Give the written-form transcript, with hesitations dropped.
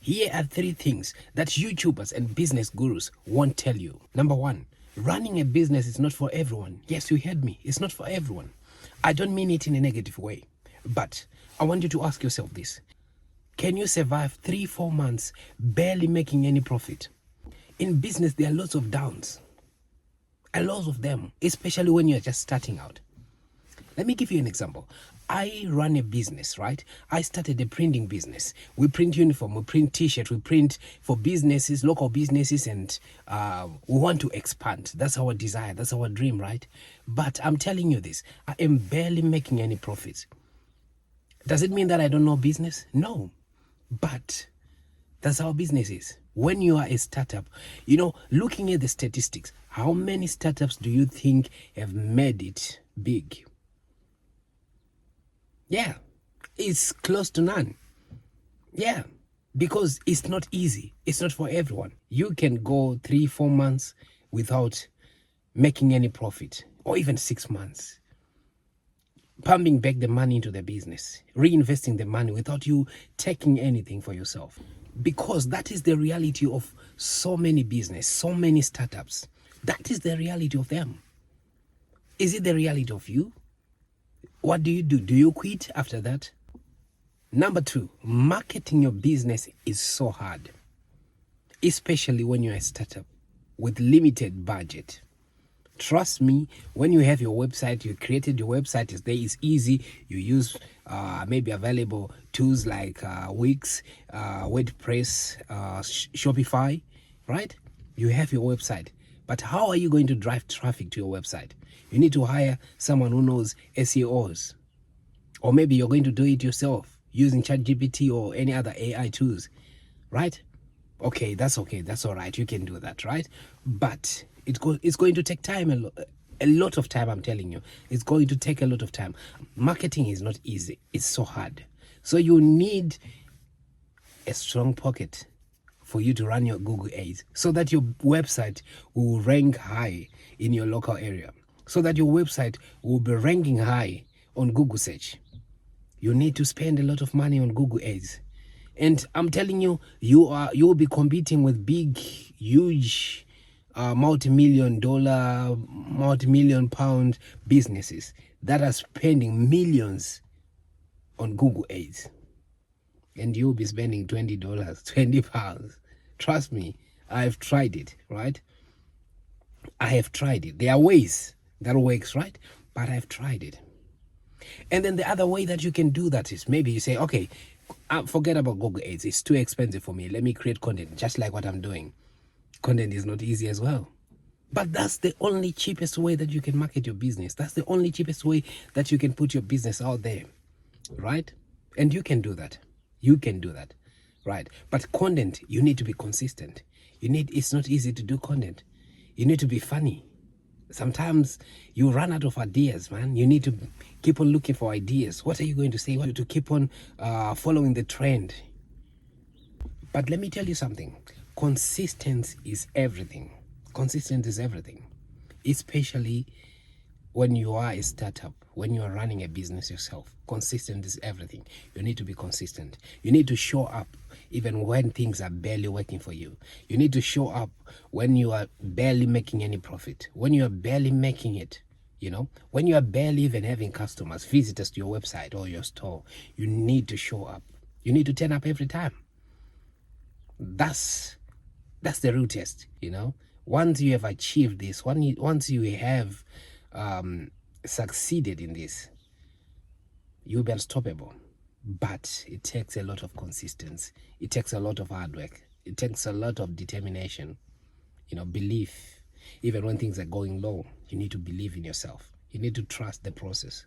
Here are 3 things that YouTubers and business gurus won't tell you. Number 1, running a business is not for everyone. Yes, you heard me. It's not for everyone. I don't mean it in a negative way, but I want you to ask yourself this. Can you survive 3-4 months barely making any profit? In business, there are lots of downs. A lot of them, especially when you're just starting out. Let me give you an example. I run a business, right? I started a printing business. We print uniform, we print t-shirts, we print for businesses, local businesses, and we want to expand. That's our desire, that's our dream, right? But I'm telling you this, I am barely making any profits. Does it mean that I don't know business? No, but that's how business is. When you are a startup, looking at the statistics, how many startups do you think have made it big? Yeah, it's close to none. Yeah, because it's not easy. It's not for everyone. You can go 3-4 months without making any profit, or even 6 months. Pumping back the money into the business, reinvesting the money without you taking anything for yourself. Because that is the reality of so many business, so many startups. That is the reality of them. Is it the reality of you? What do? Do you quit after that? Number 2, marketing your business is so hard, especially when you're a startup with limited budget. Trust me, when you have your website, you created your website, it's easy. You use maybe available tools like Wix, WordPress, Shopify, right? You have your website. But how are you going to drive traffic to your website? You need to hire someone who knows SEOs. Or maybe you're going to do it yourself using ChatGPT or any other AI tools, right? Okay, that's all right. You can do that, right? But it's going to take time, a lot of time, I'm telling you. It's going to take a lot of time. Marketing is not easy. It's so hard. So you need a strong pocket for you to run your Google Ads so that your website will rank high in your local area, so that your website will be ranking high on Google search. You need to spend a lot of money on Google Ads. And I'm telling you, you will be competing with big, huge, multi-million dollar, multi-million pound businesses that are spending millions on Google Ads. And you'll be spending $20, £20. Trust me, I've tried it, right? I have tried it. There are ways that works, right? But I've tried it. And then the other way that you can do that is maybe you say, okay, forget about Google Ads. It's too expensive for me. Let me create content, just like what I'm doing. Content is not easy as well. But that's the only cheapest way that you can market your business. That's the only cheapest way that you can put your business out there, right? And you can do that. You can do that, right? But content, you need to be consistent. It's not easy to do content. You need to be funny. Sometimes you run out of ideas, man. You need to keep on looking for ideas. What are you going to say? To keep on following the trend. But let me tell you something. Consistency is everything. Consistency is everything. Especially when you are a startup, when you are running a business yourself. Consistent is everything. You need to be consistent. You need to show up even when things are barely working for you. You need to show up when you are barely making any profit, when you are barely making it, when you are barely even having customers, visitors to your website or your store. You need to show up. You need to turn up every time. That's the real test, Once you have achieved this, once you have succeeded in this, you'll be unstoppable. But it takes a lot of consistency. It takes a lot of hard work. It takes a lot of determination, belief. Even when things are going low, you need to believe in yourself. You need to trust the process.